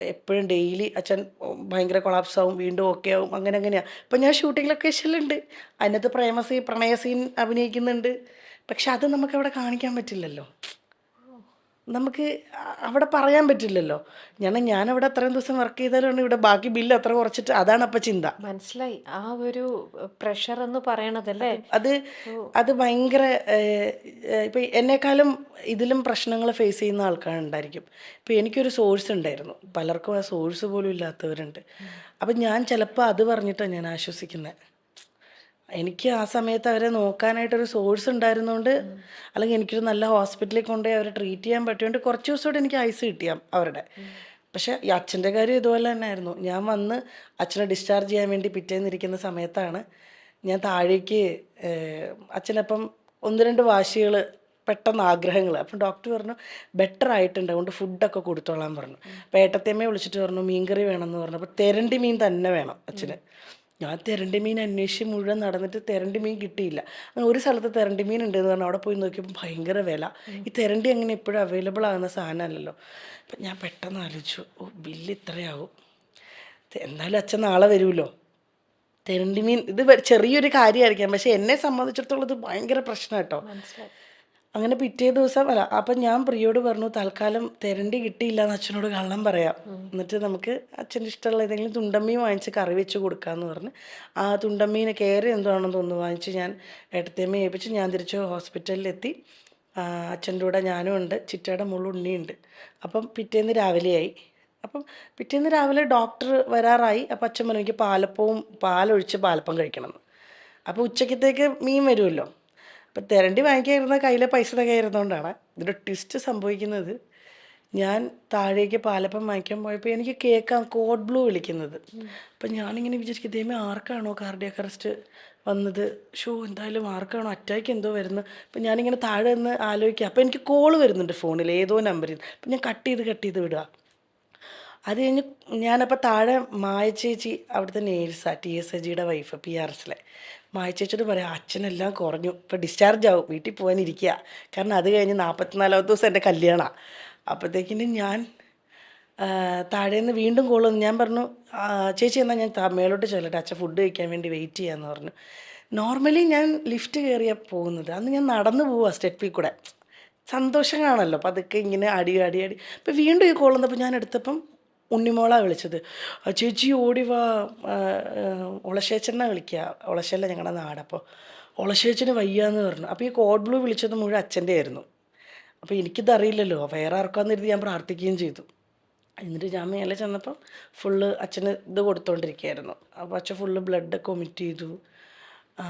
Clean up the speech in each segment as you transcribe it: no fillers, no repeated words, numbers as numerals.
എപ്പോഴും ഡെയിലി അച്ഛൻ ഭയങ്കര കൊളാപ്സ് ആവും, വീണ്ടും ഓക്കെ ആവും, അങ്ങനെ അങ്ങനെയാണ്. ഇപ്പം ഞാൻ ഷൂട്ടിംഗ് ലൊക്കേഷനിലുണ്ട്, അതിനകത്ത് പ്രണയ സീൻ അഭിനയിക്കുന്നുണ്ട്. പക്ഷെ അത് നമുക്കവിടെ കാണിക്കാൻ പറ്റില്ലല്ലോ, നമുക്ക് അവിടെ പറയാൻ പറ്റില്ലല്ലോ. ഞാനവിടെ അത്രയും ദിവസം വർക്ക് ചെയ്താലാണ് ഇവിടെ ബാക്കി ബില്ല് അത്ര കുറച്ചിട്ട്, അതാണ് അപ്പം ചിന്ത. മനസ്സിലായി. ആ ഒരു പ്രഷർ എന്ന് പറയണതല്ലേ. അത് ഓ, അത് ഭയങ്കര ഇപ്പം എന്നെക്കാളും ഇതിലും പ്രശ്നങ്ങൾ ഫേസ് ചെയ്യുന്ന ആൾക്കാരുണ്ടായിരിക്കും. ഇപ്പം എനിക്കൊരു സോഴ്സ് ഉണ്ടായിരുന്നു, പലർക്കും ആ സോഴ്സ് പോലും ഇല്ലാത്തവരുണ്ട്. അപ്പം ഞാൻ ചിലപ്പോൾ അത് പറഞ്ഞിട്ടാണ് ഞാൻ ആശ്വസിക്കുന്നത്. എനിക്ക് ആ സമയത്ത് അവരെ നോക്കാനായിട്ടൊരു സോഴ്സ് ഉണ്ടായിരുന്നതുകൊണ്ട്, അല്ലെങ്കിൽ എനിക്കൊരു നല്ല ഹോസ്പിറ്റലിൽ കൊണ്ടുപോയി അവരെ ട്രീറ്റ് ചെയ്യാൻ പറ്റിയോണ്ട് കുറച്ച് ദിവസമായിട്ട് എനിക്ക് ഐസ് കിട്ടിയ അവരുടെ. പക്ഷേ ഈ അച്ഛൻ്റെ കാര്യം ഇതുപോലെ തന്നെ ആയിരുന്നു. ഞാൻ വന്ന് അച്ഛനെ ഡിസ്ചാർജ് ചെയ്യാൻ വേണ്ടി പിറ്റേന്നിരിക്കുന്ന സമയത്താണ് ഞാൻ താഴേക്ക്, അച്ഛനപ്പം ഒന്ന് രണ്ട് വാശികൾ, പെട്ടെന്ന് ആഗ്രഹങ്ങൾ. അപ്പം ഡോക്ടർ പറഞ്ഞു ബെറ്റർ ആയിട്ടുണ്ട്, അതുകൊണ്ട് ഫുഡൊക്കെ കൊടുത്തോളാൻ പറഞ്ഞു. അപ്പോൾ ഏട്ടത്തിയമ്മയെ വിളിച്ചിട്ട് പറഞ്ഞു മീൻകറി വേണമെന്ന് പറഞ്ഞു. അപ്പോൾ തെരണ്ടി മീൻ തന്നെ വേണം അച്ഛന്. ഞാൻ തെരണ്ടി മീൻ അന്വേഷിച്ച് മുഴുവൻ നടന്നിട്ട് തെരണ്ടി മീൻ കിട്ടിയില്ല. അങ്ങനെ ഒരു സ്ഥലത്ത് തെരണ്ടി മീൻ ഉണ്ടെന്ന് പറഞ്ഞാൽ അവിടെ പോയി നോക്കിയപ്പോൾ ഭയങ്കര വില. ഈ തെരണ്ടി അങ്ങനെ എപ്പോഴും അവൈലബിൾ ആകുന്ന സാധനമല്ലല്ലോ. അപ്പം ഞാൻ പെട്ടെന്ന് ആലോചിച്ചു, ഓ ബില്ല് ഇത്രയാവും, എന്തായാലും അച്ഛൻ നാളെ വരുമല്ലോ. തെരണ്ടി മീൻ ഇത് ചെറിയൊരു കാര്യമായിരിക്കാം, പക്ഷെ എന്നെ സംബന്ധിച്ചിടത്തോളം ഇത് ഭയങ്കര പ്രശ്നം കേട്ടോ. മനസ്സിലായി. അങ്ങനെ പിറ്റേ ദിവസം അല്ല, അപ്പം ഞാൻ പ്രിയോട് പറഞ്ഞു തൽക്കാലം തെരണ്ടി കിട്ടിയില്ല എന്ന് അച്ഛനോട് കള്ളം പറയാം, എന്നിട്ട് നമുക്ക് അച്ഛൻ്റെ ഇഷ്ടമുള്ള ഏതെങ്കിലും തുണ്ടമ്മീൻ വാങ്ങിച്ച് കറി വെച്ച് കൊടുക്കാമെന്ന് പറഞ്ഞ് ആ തുണ്ടമ്മീനെ കയറി എന്താണെന്ന് തോന്നുന്നു വാങ്ങിച്ച് ഞാൻ ഏട്ടത്തേമ്മ ഏൽപ്പിച്ച് ഞാൻ തിരിച്ച് ഹോസ്പിറ്റലിലെത്തി. അച്ഛൻ്റെ കൂടെ ഞാനും ഉണ്ട്, ചിറ്റയുടെ മുകളിൽ ഉണ്ണിയുണ്ട്. അപ്പം പിറ്റേന്ന് രാവിലെയായി. അപ്പം പിറ്റേന്ന് രാവിലെ ഡോക്ടർ വരാറായി. അപ്പം അച്ഛൻ പറഞ്ഞു എനിക്ക് പാലൊഴിച്ച് പാലപ്പം കഴിക്കണമെന്ന്. അപ്പോൾ ഉച്ചക്കത്തേക്ക് മീൻ വരുമല്ലോ. അപ്പം തെരണ്ടി വാങ്ങിക്കാതിരുന്ന കയ്യിലെ പൈസ തികയായിരുന്നതുകൊണ്ടാണ്. ഇതിൻ്റെ ട്വിസ്റ്റ് സംഭവിക്കുന്നത്, ഞാൻ താഴേക്ക് പാലപ്പം വാങ്ങിക്കാൻ പോയപ്പോൾ എനിക്ക് കേൾക്കാം കോഡ് ബ്ലൂ വിളിക്കുന്നത്. അപ്പം ഞാനിങ്ങനെ വിചാരിക്കും ദൈവമേ ആർക്കാണോ കാർഡിയാക് അറസ്റ്റ് വന്നത്, എന്തായാലും ആർക്കാണോ അറ്റാക്ക് എന്തോ വരുന്നത്. അപ്പം ഞാനിങ്ങനെ താഴെ നിന്ന് ആലോചിക്കുക. അപ്പോൾ എനിക്ക് കോള് വരുന്നുണ്ട് ഫോണിൽ ഏതോ നമ്പറിൽ നിന്ന്. അപ്പം ഞാൻ കട്ട് ചെയ്ത് വിടുക. അത് കഴിഞ്ഞ് ഞാനപ്പോൾ താഴെ മായ ചേച്ചി, അവിടുത്തെ നേഴ്സാണ്, TSAGയുടെ വൈഫ്, PRSലെ മായ ചേച്ചിയോട് പറയാം അച്ഛനെല്ലാം കുറഞ്ഞു, ഇപ്പോൾ ഡിസ്ചാർജ് ആവും, വീട്ടിൽ പോകാനിരിക്കുക. കാരണം അത് കഴിഞ്ഞ് 44ാമത്തെ ദിവസം എൻ്റെ കല്യാണമാണ്. അപ്പോഴത്തേക്കിനും ഞാൻ താഴേന്ന് വീണ്ടും കോൾ വന്നു. ഞാൻ പറഞ്ഞു ചേച്ചി എന്നാൽ ഞാൻ മേലോട്ട് ചെല്ലട്ടെ, അച്ഛൻ ഫുഡ് കഴിക്കാൻ വേണ്ടി വെയിറ്റ് ചെയ്യാമെന്ന് പറഞ്ഞു. നോർമലി ഞാൻ ലിഫ്റ്റ് കയറിയാണ് പോകുന്നത്, അന്ന് ഞാൻ നടന്നു പോവുക സ്റ്റെപ്പിൽ കൂടെ. സന്തോഷം കാണല്ലോ, അപ്പോൾ അതൊക്കെ ഇങ്ങനെ അടി അടി അടി. അപ്പോൾ വീണ്ടും ഈ കോൾ വന്നപ്പോൾ ഞാൻ എടുത്തപ്പം ഉണ്ണിമോളാണ് വിളിച്ചത്. ചേച്ചി ഓടി വാ, ഒളശേച്ചനെ വിളിക്കുക, ഒളശല്ല ഞങ്ങളുടെ നാട്. അപ്പോൾ ഒളശേച്ചന് വയ്യാന്ന് പറഞ്ഞു. അപ്പോൾ ഈ കോഡ് ബ്ലൂ വിളിച്ചത് മുഴുവൻ അച്ഛൻ്റെ ആയിരുന്നു. അപ്പോൾ എനിക്കിതറിയില്ലല്ലോ, വേറെ ആർക്കാന്ന് കരുതി ഞാൻ പ്രാർത്ഥിക്കുകയും ചെയ്തു. എന്നിട്ട് ഞാൻ മേലെ ചെന്നപ്പം ഫുള്ള് അച്ഛന് ഇത് കൊടുത്തോണ്ടിരിക്കുകയായിരുന്നു. അപ്പോൾ അച്ഛൻ ഫുള്ള് ബ്ലഡൊക്കെ വൊമിറ്റ് ചെയ്തു. ആ,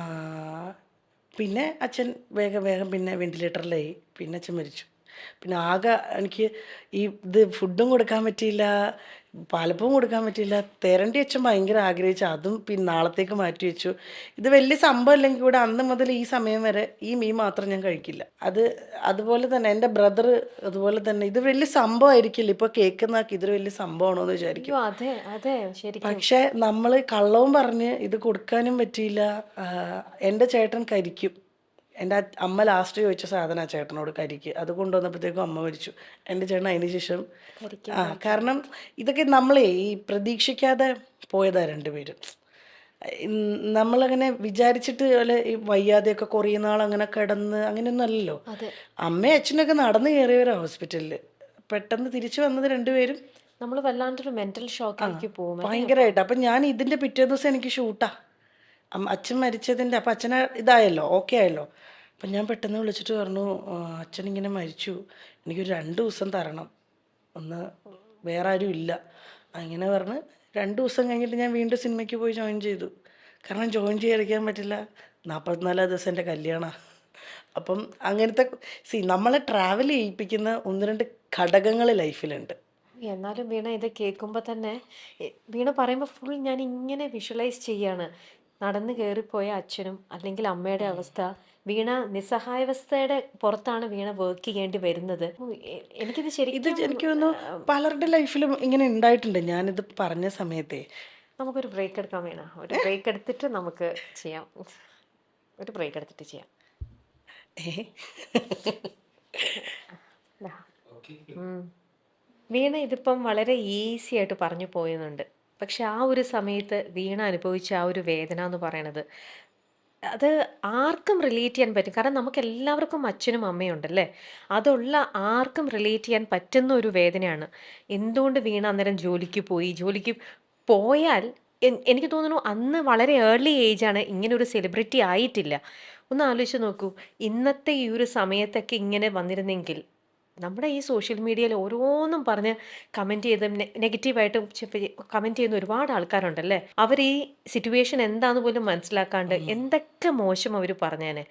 പിന്നെ അച്ഛൻ വേഗം വേഗം പിന്നെ വെൻറ്റിലേറ്ററിലായി. പിന്നെ അച്ഛൻ മരിച്ചു. പിന്നെ ആകെ എനിക്ക് ഈ ഇത് ഫുഡും കൊടുക്കാൻ പറ്റിയില്ല, പാലപ്പവും കൊടുക്കാൻ പറ്റിയില്ല. തെരണ്ടി അച്ഛൻ ഭയങ്കര ആഗ്രഹിച്ചു, അതും പിന്നെ നാളത്തേക്ക് മാറ്റി വെച്ചു. ഇത് വലിയ സംഭവം അല്ലെങ്കിൽ കൂടെ അന്ന് മുതൽ ഈ സമയം വരെ ഈ മീൻ മാത്രം ഞാൻ കഴിക്കില്ല. അതുപോലെ തന്നെ എൻ്റെ ബ്രദർ അതുപോലെ തന്നെ. ഇത് വലിയ സംഭവമായിരിക്കില്ല, ഇപ്പോൾ കേൾക്കുന്നതൊക്കെ ഇതൊരു വലിയ സംഭവമാണോ എന്ന് വിചാരിക്കും. അയ്യോ, അതെ അതെ, ശരിക്കും. പക്ഷേ നമ്മൾ കള്ളവും പറഞ്ഞ് ഇത് കൊടുക്കാനും പറ്റിയില്ല. എൻ്റെ ചേട്ടൻ കരിക്കും. എൻ്റെ അമ്മ ലാസ്റ്റ് ചോദിച്ച സാധനമാണ് ചേട്ടനോട്, കരിക്ക്. അത് കൊണ്ടുവന്നപ്പോഴത്തേക്കും അമ്മ മരിച്ചു. എൻ്റെ ചേട്ടൻ അതിന് ശേഷം കരിക്കും കഴിക്കില്ല. കാരണം ഇതൊക്കെ നമ്മളെ ഈ പ്രതീക്ഷിക്കാതെ പോയതാ രണ്ടുപേരും. നമ്മളങ്ങനെ വിചാരിച്ചിട്ട് പോലെ ഈ വയ്യാതെയൊക്കെ കുറേ നാൾ അങ്ങനെ കിടന്ന് അങ്ങനെയൊന്നും അല്ലല്ലോ. അതെ, അമ്മയും അച്ഛനൊക്കെ നടന്ന് കയറിയവരാ ഹോസ്പിറ്റലിൽ. പെട്ടെന്ന് തിരിച്ചു വന്നത് രണ്ടുപേരും നമ്മൾ വല്ലാണ്ടൊരു മെന്റൽ ഷോക്കിലേക്ക് പോകും അല്ലേ അപ്പോൾ. ഭയങ്കരമായിട്ട്. അപ്പം ഞാൻ ഇതിൻ്റെ പിറ്റേ ദിവസം എനിക്ക് ഷൂട്ടാ, അച്ഛൻ മരിച്ചതിൻ്റെ. അപ്പം അച്ഛനെ ഇതായല്ലോ, ഓക്കെ ആയല്ലോ. അപ്പം ഞാൻ പെട്ടെന്ന് വിളിച്ചിട്ട് പറഞ്ഞു അച്ഛനിങ്ങനെ മരിച്ചു, എനിക്കൊരു 2 ദിവസം തരണം, ഒന്ന് വേറെ ആരും ഇല്ല. അങ്ങനെ പറഞ്ഞ് 2 ദിവസം കഴിഞ്ഞിട്ട് ഞാൻ വീണ്ടും സിനിമയ്ക്ക് പോയി ജോയിൻ ചെയ്തു. കാരണം ജോയിൻ ചെയ്യാതിരിക്കാൻ പറ്റില്ല, 44 ദിവസം എൻ്റെ കല്യാണമാണ്. അപ്പം അങ്ങനത്തെ നമ്മളെ ട്രാവൽ ചെയ്യിപ്പിക്കുന്ന ഒന്ന് രണ്ട് ഘടകങ്ങൾ ലൈഫിലുണ്ട്. എന്നാലും വീണ ഇത് കേൾക്കുമ്പോൾ തന്നെ വീണ പറയുമ്പോൾ ഫുൾ ഞാൻ ഇങ്ങനെ വിഷ്വലൈസ് ചെയ്യാണ്. നടന്നു കയറിപ്പോയ അച്ഛനും അല്ലെങ്കിൽ അമ്മയുടെ അവസ്ഥ. വീണ നിസ്സഹായാവസ്ഥയുടെ പുറത്താണ് വീണ വർക്ക് ചെയ്യേണ്ടി വരുന്നത്. എനിക്കിത് ശരിക്കും എനിക്ക് തോന്നുന്നു പലരുടെ ലൈഫിലും ഇങ്ങനെ ഉണ്ടായിട്ടുണ്ട്. ഞാനിത് പറഞ്ഞ സമയത്തെ നമുക്കൊരു ബ്രേക്ക് എടുക്കാൻ വീണ. ഒരു ബ്രേക്ക് എടുത്തിട്ട് നമുക്ക് ചെയ്യാം. ഒരു ബ്രേക്ക് എടുത്തിട്ട് ചെയ്യാം. ഏ ദാ. ഉം. വീണ ഇതിപ്പം വളരെ ഈസി ആയിട്ട് പറഞ്ഞു പോയുന്നുണ്ട്. പക്ഷെ ആ ഒരു സമയത്ത് വീണ അനുഭവിച്ച ആ ഒരു വേദന എന്ന് പറയണത്, അത് ആർക്കും റിലേറ്റ് ചെയ്യാൻ പറ്റും. കാരണം നമുക്കെല്ലാവർക്കും അച്ഛനും അമ്മയും ഉണ്ടല്ലേ. അതുള്ള ആർക്കും റിലേറ്റ് ചെയ്യാൻ പറ്റുന്ന ഒരു വേദനയാണ്. എന്തുകൊണ്ട് വീണ അന്നേരം ജോലിക്ക് പോയി? ജോലിക്ക് പോയാൽ എനിക്ക് തോന്നുന്നു അന്ന് വളരെ ഏർലി ഏജാണ്. ഇങ്ങനെ ഒരു സെലിബ്രിറ്റി ആയിട്ടില്ല. ഒന്ന് ആലോചിച്ച് നോക്കൂ. ഇന്നത്തെ ഈ ഒരു സമയത്തൊക്കെ ഇങ്ങനെ വന്നിരുന്നെങ്കിൽ നമ്മുടെ ഈ സോഷ്യൽ മീഡിയയിൽ ഓരോന്നും പറഞ്ഞ് കമൻറ്റ് ചെയ്തും നെഗറ്റീവായിട്ടും കമൻറ്റ് ചെയ്യുന്ന ഒരുപാട് ആൾക്കാരുണ്ടല്ലേ. അവർ ഈ സിറ്റുവേഷൻ എന്താന്ന് പോലും മനസ്സിലാക്കാണ്ട് എന്തൊക്കെ മോശം അവർ പറഞ്ഞേനെ.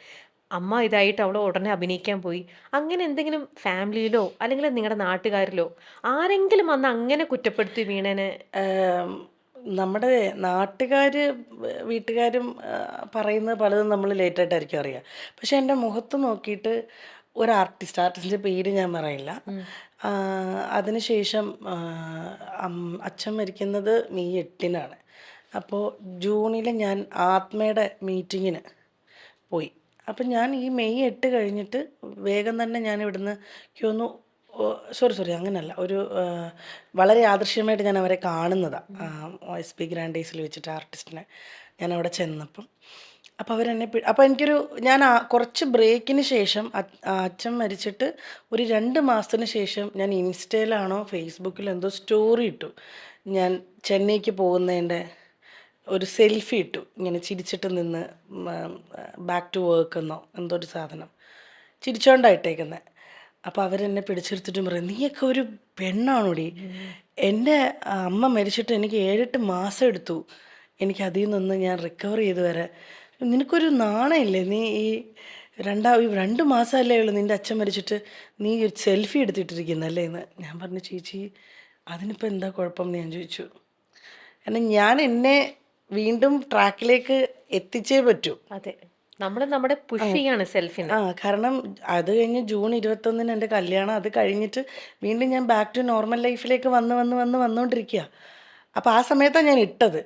അമ്മ ഇതായിട്ട് അവൾ ഉടനെ അഭിനയിക്കാൻ പോയി. അങ്ങനെ എന്തെങ്കിലും ഫാമിലിയിലോ അല്ലെങ്കിൽ നിങ്ങളുടെ നാട്ടുകാരിലോ ആരെങ്കിലും വന്ന് അങ്ങനെ കുറ്റപ്പെടുത്തി വീണേനെ? ഏം, നമ്മുടെ നാട്ടുകാർ വീട്ടുകാരും പറയുന്നത് പലതും നമ്മൾ ലേറ്റായിട്ടായിരിക്കും അറിയുക. പക്ഷെ എൻ്റെ മുഖത്ത് നോക്കിയിട്ട് ഒരു ആർട്ടിസ്റ്റിൻ്റെ പേര് ഞാൻ പറയില്ല. ആ, അതിനുശേഷം അച്ഛൻ മരിക്കുന്നത് മെയ് 8-നാണ്. അപ്പോൾ ജൂണിൽ ഞാൻ ആത്മയുടെ മീറ്റിങ്ങിന് പോയി. അപ്പം ഞാൻ ഈ മെയ് 8 കഴിഞ്ഞിട്ട് വേഗം തന്നെ ഞാൻ ഇവിടുന്ന് എനിക്ക് തോന്നുന്നു, സോറി അങ്ങനല്ല, ഒരു വളരെ യാദൃശ്യമായിട്ട് ഞാൻ അവരെ കാണുന്നതാണ്. SP ഗ്രാൻഡേസിൽ വെച്ചിട്ട് ആർട്ടിസ്റ്റിനെ ഞാൻ അവിടെ ചെന്നപ്പം അപ്പോൾ അവരെന്നെ അപ്പോൾ എനിക്കൊരു ഞാൻ കുറച്ച് ബ്രേക്കിന് ശേഷം അച്ഛൻ മരിച്ചിട്ട് ഒരു 2 മാസത്തിന് ശേഷം ഞാൻ ഇൻസ്റ്റയിലാണോ ഫേസ്ബുക്കിലോ എന്തോ സ്റ്റോറി ഇട്ടു. ഞാൻ ചെന്നൈക്ക് പോകുന്നതിൻ്റെ ഒരു സെൽഫി ഇട്ടു, ഇങ്ങനെ ചിരിച്ചിട്ട് നിന്ന്, ബാക്ക് ടു വർക്ക് എന്നോ എന്തോ ഒരു സാധനം ചിരിച്ചോണ്ടായിട്ടേക്കുന്നത്. അപ്പോൾ അവരെന്നെ പിടിച്ചെടുത്തിട്ട് പറയും, നീയൊക്കെ ഒരു പെണ്ണാണോടി? എൻ്റെ അമ്മ മരിച്ചിട്ട് എനിക്ക് 7-8 മാസം എടുത്തു എനിക്ക് അതിൽ നിന്ന് ഞാൻ റിക്കവർ ചെയ്ത് വരാൻ. നിനക്കൊരു നാണമില്ലേ? നീ ഈ 2 മാസമല്ലേ ഉള്ളൂ നിൻ്റെ അച്ഛൻ മരിച്ചിട്ട്, നീ ഒരു സെൽഫി എടുത്തിട്ടിരിക്കുന്നല്ലേ എന്ന്. ഞാൻ പറഞ്ഞു, ചേച്ചി അതിനിപ്പോൾ എന്താ കുഴപ്പം എന്ന് ഞാൻ ചോദിച്ചു. കാരണം ഞാൻ എന്നെ വീണ്ടും ട്രാക്കിലേക്ക് എത്തിച്ചേ പറ്റൂ. അതെ, നമ്മൾ നമ്മുടെ പുഷ് ചെയ്യാണ് സെൽഫിനെ. കാരണം അത് കഴിഞ്ഞ് ജൂൺ 21-ന് എൻ്റെ കല്യാണം. അത് കഴിഞ്ഞിട്ട് വീണ്ടും ഞാൻ ബാക്ക് ടു നോർമൽ ലൈഫിലേക്ക് വന്നുകൊണ്ടിരിക്കുക. അപ്പോൾ ആ സമയത്താണ് ഞാൻ ഇട്ടത്.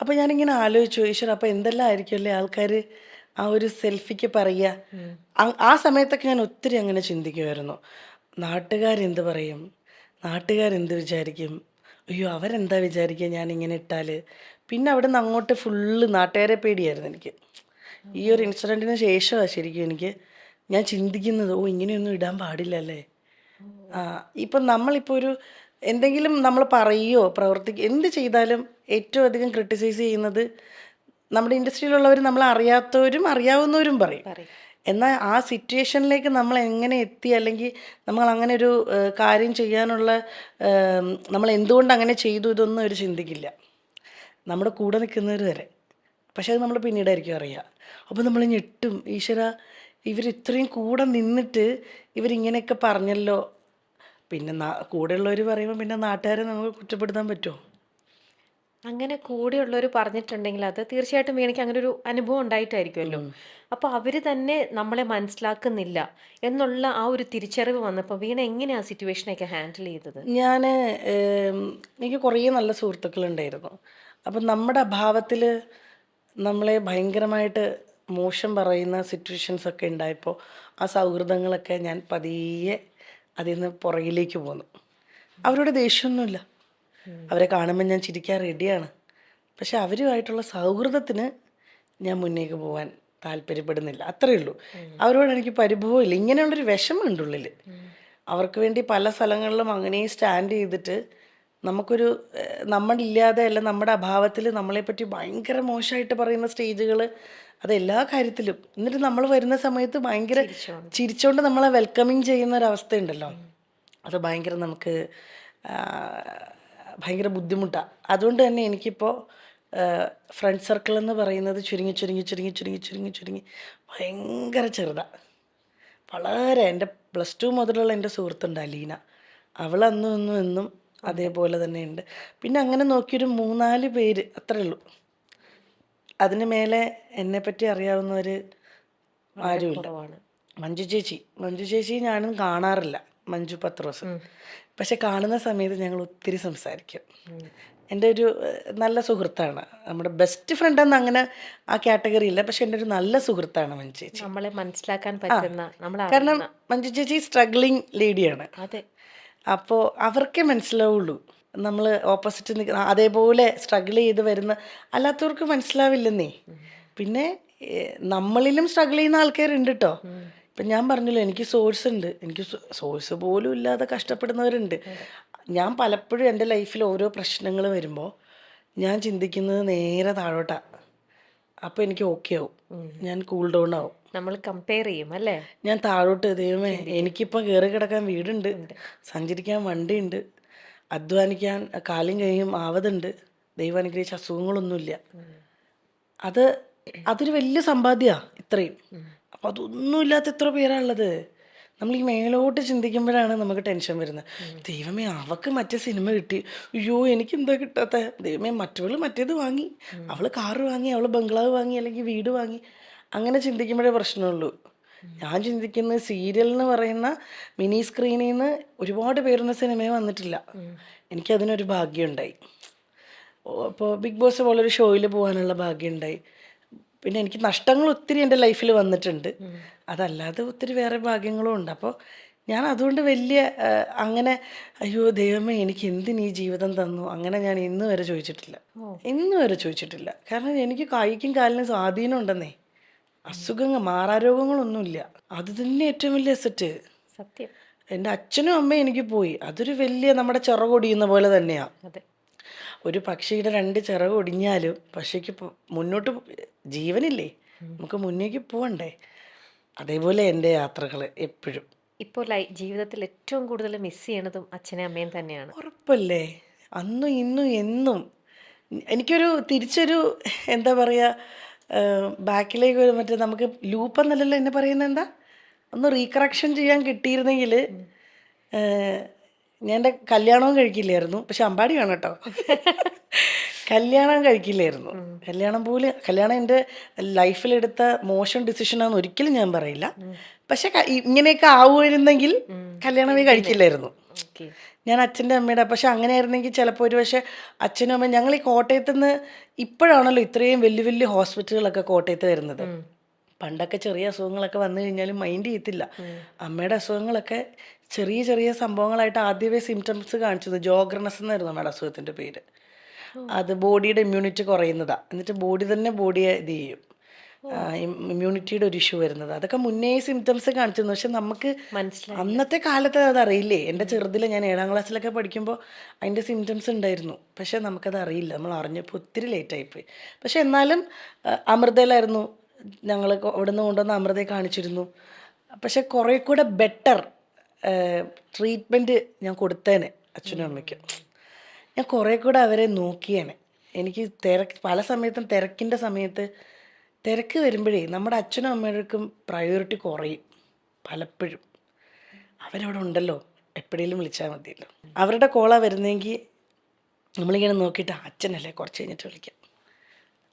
അപ്പോൾ ഞാനിങ്ങനെ ആലോചിച്ചു, ഈശ്വര അപ്പോൾ എന്തെല്ലാം ആയിരിക്കുമല്ലേ ആൾക്കാർ ആ ഒരു സെൽഫിക്ക് പറയുക. ആ സമയത്തൊക്കെ ഞാൻ ഒത്തിരി അങ്ങനെ ചിന്തിക്കുമായിരുന്നു. നാട്ടുകാരെന്ത് പറയും, നാട്ടുകാരെന്ത് വിചാരിക്കും, അയ്യോ അവരെന്താ വിചാരിക്കുക ഞാനിങ്ങനെ ഇട്ടാൽ. പിന്നെ അവിടെ നിന്ന് അങ്ങോട്ട് ഫുള്ള് നാട്ടുകാരെ പേടിയായിരുന്നു എനിക്ക്. ഈ ഒരു ഇൻസിഡൻറ്റിന് ശേഷമാണ് ശരിക്കും ഞാൻ ചിന്തിക്കുന്നത്, ഓ ഇങ്ങനെയൊന്നും ഇടാൻ പാടില്ലല്ലേ. ഇപ്പം നമ്മളിപ്പോൾ ഒരു എന്തെങ്കിലും നമ്മൾ പറയുകയോ പ്രവർത്തിക്കുകയോ എന്ത് ചെയ്താലും ഏറ്റവും അധികം ക്രിട്ടിസൈസ് ചെയ്യുന്നത് നമ്മുടെ ഇൻഡസ്ട്രിയിലുള്ളവർ, നമ്മൾ അറിയാത്തവരും അറിയാവുന്നവരും പറയും. എന്നാൽ ആ സിറ്റുവേഷനിലേക്ക് നമ്മൾ എങ്ങനെ എത്തി, അല്ലെങ്കിൽ നമ്മൾ അങ്ങനെ ഒരു കാര്യം ചെയ്യാനുള്ള നമ്മൾ എന്തുകൊണ്ട് അങ്ങനെ ചെയ്തു, ഇതൊന്നും അവർ ചിന്തിക്കില്ല, നമ്മുടെ കൂടെ നിൽക്കുന്നവർ വരെ. പക്ഷെ അത് നമ്മൾ പിന്നീടായിരിക്കും അറിയുക. അപ്പോൾ നമ്മൾ ഞെട്ടും, ഈശ്വര ഇവർ ഇത്രയും കൂടെ നിന്നിട്ട് ഇവരിങ്ങനെയൊക്കെ പറഞ്ഞല്ലോ. പിന്നെ കൂടെയുള്ളവർ പറയുമ്പോൾ പിന്നെ നാട്ടുകാരെ നമുക്ക് കുറ്റപ്പെടുത്താൻ പറ്റുമോ? അങ്ങനെ കൂടെയുള്ളവർ പറഞ്ഞിട്ടുണ്ടെങ്കിൽ അത് തീർച്ചയായിട്ടും വീണയ്ക്ക് അങ്ങനെ ഒരു അനുഭവം ഉണ്ടായിട്ടായിരിക്കുമല്ലോ. അപ്പോൾ അവർ തന്നെ നമ്മളെ മനസ്സിലാക്കുന്നില്ല എന്നുള്ള ആ ഒരു തിരിച്ചറിവ് വന്നപ്പോൾ വീണ എങ്ങനെയാ ആ സിറ്റുവേഷനൊക്കെ ഹാൻഡിൽ ചെയ്തത്? എനിക്ക് കുറേ നല്ല സുഹൃത്തുക്കളുണ്ടായിരുന്നു. അപ്പം നമ്മുടെ അഭാവത്തിൽ നമ്മളെ ഭയങ്കരമായിട്ട് മോശം പറയുന്ന സിറ്റുവേഷൻസൊക്കെ ഉണ്ടായപ്പോൾ ആ സൗഹൃദങ്ങളൊക്കെ ഞാൻ പതിയെ അതിൽ നിന്ന് പുറകിലേക്ക് പോന്നു. അവരോട് ദേഷ്യമൊന്നുമില്ല, അവരെ കാണുമ്പോൾ ഞാൻ ചിരിക്കാൻ റെഡിയാണ്. പക്ഷെ അവരുമായിട്ടുള്ള സൗഹൃദത്തിന് ഞാൻ മുന്നേക്ക് പോകാൻ താല്പര്യപ്പെടുന്നില്ല, അത്രയേ ഉള്ളൂ. അവരോട് എനിക്ക് പരിഭവമില്ല, ഇങ്ങനെയുള്ളൊരു വിഷമമുണ്ട് ഉള്ളിൽ. അവർക്ക് വേണ്ടി പല സ്ഥലങ്ങളിലും അങ്ങനെ സ്റ്റാൻഡ് ചെയ്തിട്ട് നമുക്കൊരു നമ്മളില്ലാതെ അല്ല നമ്മുടെ അഭാവത്തിൽ നമ്മളെപ്പറ്റി ഭയങ്കര മോശമായിട്ട് പറയുന്ന സ്റ്റേജുകൾ, അതെല്ലാ കാര്യത്തിലും. എന്നിട്ട് നമ്മൾ വരുന്ന സമയത്ത് ഭയങ്കര ചിരിച്ചോണ്ട് നമ്മളെ വെൽക്കമിങ് ചെയ്യുന്ന ഒരവസ്ഥയുണ്ടല്ലോ, അത് ഭയങ്കര നമുക്ക് ഭയങ്കര ബുദ്ധിമുട്ടാണ്. അതുകൊണ്ട് തന്നെ എനിക്കിപ്പോൾ ഫ്രണ്ട് സർക്കിൾ എന്ന് പറയുന്നത് ചുരുങ്ങി ഭയങ്കര ചെറുതാണ്. വളരെ എൻ്റെ +2 മുതലുള്ള എൻ്റെ സുഹൃത്തുണ്ട് അലീന, അവൾ അന്നും എന്നും അതേപോലെ തന്നെ ഉണ്ട്. പിന്നെ അങ്ങനെ നോക്കിയൊരു 3-4 പേര് അത്രേ ഉള്ളൂ. അതിന് മേലെ എന്നെപ്പറ്റി അറിയാവുന്നവർ ആരുമില്ല. മഞ്ജു ചേച്ചി ഞാനും കാണാറില്ല, മഞ്ജു പത്രോസ്. പക്ഷെ കാണുന്ന സമയത്ത് ഞങ്ങൾ ഒത്തിരി സംസാരിക്കും. എൻ്റെ ഒരു നല്ല സുഹൃത്താണ്, നമ്മുടെ ബെസ്റ്റ് ഫ്രണ്ട് എന്ന് അങ്ങനെ ആ കാറ്റഗറി ഇല്ല, പക്ഷെ എൻ്റെ ഒരു നല്ല സുഹൃത്താണ് മഞ്ജു ചേച്ചി. നമ്മളെ മനസ്സിലാക്കാൻ പറ്റുന്ന, കാരണം മഞ്ജു ചേച്ചി സ്ട്രഗ്ലിംഗ് ലേഡിയാണ്. അതെ, അപ്പോൾ അവർക്കേ മനസ്സിലാവുള്ളൂ നമ്മൾ ഓപ്പോസിറ്റ് നിൽക്കുന്ന അതേപോലെ സ്ട്രഗിൾ ചെയ്ത് വരുന്ന, അല്ലാത്തവർക്ക് മനസ്സിലാവില്ലെന്നേ. പിന്നെ നമ്മളിലും സ്ട്രഗിൾ ചെയ്യുന്ന ആൾക്കാരുണ്ട് കേട്ടോ. ഇപ്പം ഞാൻ പറഞ്ഞല്ലോ, എനിക്ക് സോഴ്സ് ഉണ്ട്, എനിക്ക് സോഴ്സ് പോലും ഇല്ലാതെ കഷ്ടപ്പെടുന്നവരുണ്ട്. ഞാൻ പലപ്പോഴും എൻ്റെ ലൈഫിൽ ഓരോ പ്രശ്നങ്ങൾ വരുമ്പോൾ ഞാൻ ചിന്തിക്കുന്നത് നേരെ താഴോട്ടാണ്. അപ്പോൾ എനിക്ക് ഓക്കെ ആവും, ഞാൻ കൂൾ ഡൗൺ ആവും. നമ്മൾ കമ്പയർ ചെയ്യും അല്ലേ? ഞാൻ താഴോട്ട്, ദൈവമേ എനിക്കിപ്പോൾ കയറി കിടക്കാൻ വീടുണ്ട്, സഞ്ചരിക്കാൻ വണ്ടിയുണ്ട്, അധ്വാനിക്കാൻ കാലും കൈയും ആവതുണ്ട്, ദൈവം അനുഗ്രഹിച്ച അസുഖങ്ങളൊന്നുമില്ല. അതൊരു വലിയ സമ്പാദ്യമാണ് ഇത്രയും. അപ്പോൾ അതൊന്നുമില്ലാത്ത എത്ര പേരാണുള്ളത്. നമ്മൾ ഈ മേലോട്ട് ചിന്തിക്കുമ്പോഴാണ് നമുക്ക് ടെൻഷൻ വരുന്നത്. ദൈവമേ അവൾക്ക് മറ്റേ സിനിമ കിട്ടി, അയ്യോ എനിക്കെന്താ കിട്ടാത്ത, ദൈവമേ മറ്റവൾ മറ്റേത് വാങ്ങി, അവൾ കാറ് വാങ്ങി, അവൾ ബംഗ്ലാവ് വാങ്ങി, അല്ലെങ്കിൽ വീട് വാങ്ങി. അങ്ങനെ ചിന്തിക്കുമ്പോഴേ പ്രശ്നമുള്ളൂ. ഞാൻ ചിന്തിക്കുന്നത് സീരിയൽ എന്ന് പറയുന്ന മിനി സ്ക്രീനിൽ നിന്ന് ഒരുപാട് പേരുന്ന സിനിമയെ വന്നിട്ടില്ല. എനിക്കതിനൊരു ഭാഗ്യമുണ്ടായി. അപ്പോൾ ബിഗ് ബോസ് പോലൊരു ഷോയിൽ പോകാനുള്ള ഭാഗ്യമുണ്ടായി. പിന്നെ എനിക്ക് നഷ്ടങ്ങൾ ഒത്തിരി എൻ്റെ ലൈഫിൽ വന്നിട്ടുണ്ട്, അതല്ലാതെ ഒത്തിരി വേറെ ഭാഗ്യങ്ങളും ഉണ്ട്. അപ്പോൾ ഞാൻ അതുകൊണ്ട് വലിയ അങ്ങനെ അയ്യോ ദൈവമേ എനിക്ക് എന്തിന് ഈ ജീവിതം തന്നു, അങ്ങനെ ഞാൻ ഇന്ന് വരെ ചോദിച്ചിട്ടില്ല. ഇന്ന് വരെ ചോദിച്ചിട്ടില്ല. കാരണം എനിക്ക് കൈക്കും കാലിനും സ്വാധീനം ഉണ്ടെന്നേ. അസുഖങ്ങൾ, മാറാരോഗങ്ങളൊന്നുമില്ല. അത് തന്നെ ഏറ്റവും വലിയ അസറ്റ്. സത്യം. എൻ്റെ അച്ഛനും അമ്മയും എനിക്ക് പോയി, അതൊരു വലിയ നമ്മുടെ ചിറകൊടിയുന്ന പോലെ തന്നെയാണ്. അതെ. ഒരു പക്ഷിയുടെ 2 ചിറക് ഒടിഞ്ഞാലും പക്ഷിക്ക് മുന്നോട്ട് ജീവനില്ലേ, നമുക്ക് മുന്നേക്ക് പോവണ്ടേ. അതേപോലെ എൻ്റെ യാത്രകൾ എപ്പോഴും. ഇപ്പോൾ ജീവിതത്തിൽ ഏറ്റവും കൂടുതൽ മിസ് ചെയ്യണതും അച്ഛനെയും അമ്മയും തന്നെയാണ്. ഉറപ്പല്ലേ? അന്നും ഇന്നും എന്നും എനിക്കൊരു തിരിച്ചൊരു എന്താ പറയുക, ബാക്കിലേക്ക് ഒരു മറ്റേ നമുക്ക് ലൂപ്പ് എന്നല്ലല്ലോ എന്നെ പറയുന്നത്, എന്താ ഒന്ന് റീകറക്ഷൻ ചെയ്യാൻ കിട്ടിയിരുന്നെങ്കിൽ ഞാൻ എൻ്റെ കല്യാണവും കഴിക്കില്ലായിരുന്നു. പക്ഷെ അമ്പാടി വേണം കേട്ടോ. കല്യാണം കഴിക്കില്ലായിരുന്നു. കല്യാണം എൻ്റെ ലൈഫിലെടുത്ത മോശം ഡിസിഷനാണെന്ന് ഒരിക്കലും ഞാൻ പറയില്ല. പക്ഷെ ഇങ്ങനെയൊക്കെ ആവുമായിരുന്നെങ്കിൽ കല്യാണമേ കഴിക്കില്ലായിരുന്നു ഞാൻ അച്ഛൻ്റെ അമ്മയുടെ. പക്ഷെ അങ്ങനെ ആയിരുന്നെങ്കിൽ ചിലപ്പോൾ ഒരു പക്ഷേ അച്ഛനും അമ്മയും, ഞങ്ങൾ ഈ കോട്ടയത്ത് നിന്ന് ഇപ്പോഴാണല്ലോ ഇത്രയും വലിയ വലിയ ഹോസ്പിറ്റലുകളൊക്കെ കോട്ടയത്ത് വരുന്നത്. പണ്ടൊക്കെ ചെറിയ അസുഖങ്ങളൊക്കെ വന്നു കഴിഞ്ഞാലും മൈൻഡ് ചെയ്യത്തില്ല. അമ്മയുടെ അസുഖങ്ങളൊക്കെ ചെറിയ ചെറിയ സംഭവങ്ങളായിട്ട് ആദ്യമേ സിംറ്റംസ് കാണിച്ചത് ജോഗ്രനസ് എന്നായിരുന്നു അമ്മയുടെ അസുഖത്തിൻ്റെ പേര്. അത് ബോഡിയുടെ ഇമ്മ്യൂണിറ്റി കുറയുന്നതാണ്. എന്നിട്ട് ബോഡി തന്നെ ബോഡിയെ ഇത് ചെയ്യും, ഇമ്മ്യൂണിറ്റിയുടെ ഒരു ഇഷ്യൂ വരുന്നത്. അതൊക്കെ മുന്നേ സിംറ്റംസ് കാണിച്ചിരുന്നു. പക്ഷെ നമുക്ക് അന്നത്തെ കാലത്ത് അതറിയില്ലേ. എൻ്റെ ചെറുതിൽ ഞാൻ 7ാം ക്ലാസ്സിലൊക്കെ പഠിക്കുമ്പോൾ അതിൻ്റെ സിംറ്റംസ് ഉണ്ടായിരുന്നു. പക്ഷേ നമുക്കത് അറിയില്ല. നമ്മൾ അറിഞ്ഞപ്പോൾ ഒത്തിരി ലേറ്റായിപ്പോയി. പക്ഷെ എന്നാലും അമൃതയിലായിരുന്നു ഞങ്ങൾ അവിടെ നിന്ന് കൊണ്ടുവന്ന് അമൃതയെ കാണിച്ചിരുന്നു. പക്ഷെ കുറേ കൂടെ ബെറ്റർ ട്രീറ്റ്മെൻറ്റ് ഞാൻ കൊടുത്തേനെ അച്ഛനും അമ്മയ്ക്കും. ഞാൻ കുറേ കൂടെ അവരെ നോക്കിയേനെ. എനിക്ക് പല സമയത്തും തിരക്ക് വരുമ്പോഴേ നമ്മുടെ അച്ഛനും അമ്മയ്ക്കും പ്രയോറിറ്റി കുറയും പലപ്പോഴും. അവരവിടെ ഉണ്ടല്ലോ, എപ്പോഴേലും വിളിച്ചാൽ മതിയല്ലോ. അവരുടെ കോളാ വരുന്നെങ്കിൽ നമ്മളിങ്ങനെ നോക്കിയിട്ട് അച്ഛനല്ലേ കുറച്ച് കഴിഞ്ഞിട്ട് വിളിക്കാം.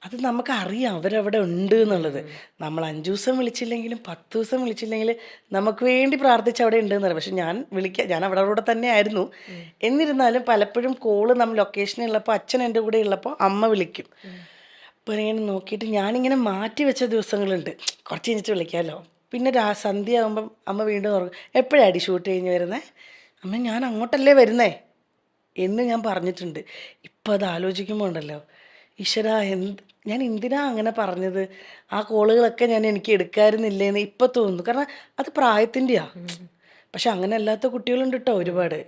അത് നമുക്കറിയാം അവരവിടെ ഉണ്ട് എന്നുള്ളത്. നമ്മൾ 5 ദിവസം വിളിച്ചില്ലെങ്കിലും 10 ദിവസം വിളിച്ചില്ലെങ്കിലും നമുക്ക് വേണ്ടി പ്രാർത്ഥിച്ച് അവിടെ ഉണ്ട് എന്നറിയാം. പക്ഷെ ഞാൻ അവിടെ തന്നെ ആയിരുന്നു. എന്നിരുന്നാലും പലപ്പോഴും കോള് നമ്മൾ ലൊക്കേഷനിലുള്ളപ്പോൾ അച്ഛൻ എൻ്റെ കൂടെ ഉള്ളപ്പോൾ അമ്മ വിളിക്കും. അപ്പോൾ ഇങ്ങനെ നോക്കിയിട്ട് ഞാനിങ്ങനെ മാറ്റി വെച്ച ദിവസങ്ങളുണ്ട്, കുറച്ച് കഴിഞ്ഞിട്ട് വിളിക്കാമല്ലോ. പിന്നെ സന്ധ്യ ആകുമ്പം അമ്മ വീണ്ടും തുറക്കും, എപ്പോഴാണ് ഷൂട്ട് കഴിഞ്ഞ് വരുന്നത്, അമ്മ ഞാൻ അങ്ങോട്ടല്ലേ വരുന്നേ എന്ന് ഞാൻ പറഞ്ഞിട്ടുണ്ട്. ഇപ്പം അത് ആലോചിക്കുമ്പോൾ ഉണ്ടല്ലോ, ഈശ്വര ഞാൻ എന്തിനാ അങ്ങനെ പറഞ്ഞത്, ആ കോളുകളൊക്കെ എനിക്ക് എടുക്കാറുന്നില്ലേന്ന് ഇപ്പം തോന്നുന്നു. കാരണം അത് പ്രായത്തിൻ്റെയാണ്. പക്ഷെ അങ്ങനെ അല്ലാത്ത കുട്ടികളുണ്ട് കേട്ടോ ഒരുപാട്.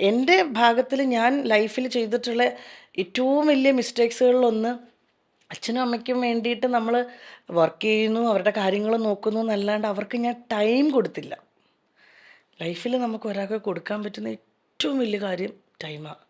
എൻ്റെ ഭാഗത്തിൽ ഞാൻ ലൈഫിൽ ചെയ്തിട്ടുള്ള ഏറ്റവും വലിയ മിസ്റ്റേക്സുകളിലൊന്ന്, അച്ഛനും അമ്മയ്ക്കും വേണ്ടിയിട്ട് നമ്മൾ വർക്ക് ചെയ്യുന്നു, അവരുടെ കാര്യങ്ങൾ നോക്കുന്നു എന്നല്ലാണ്ട് അവർക്ക് ഞാൻ ടൈം കൊടുത്തില്ല. ലൈഫിൽ നമുക്ക് ഒരാൾക്ക് കൊടുക്കാൻ പറ്റുന്ന ഏറ്റവും വലിയ കാര്യം ടൈമാണ്.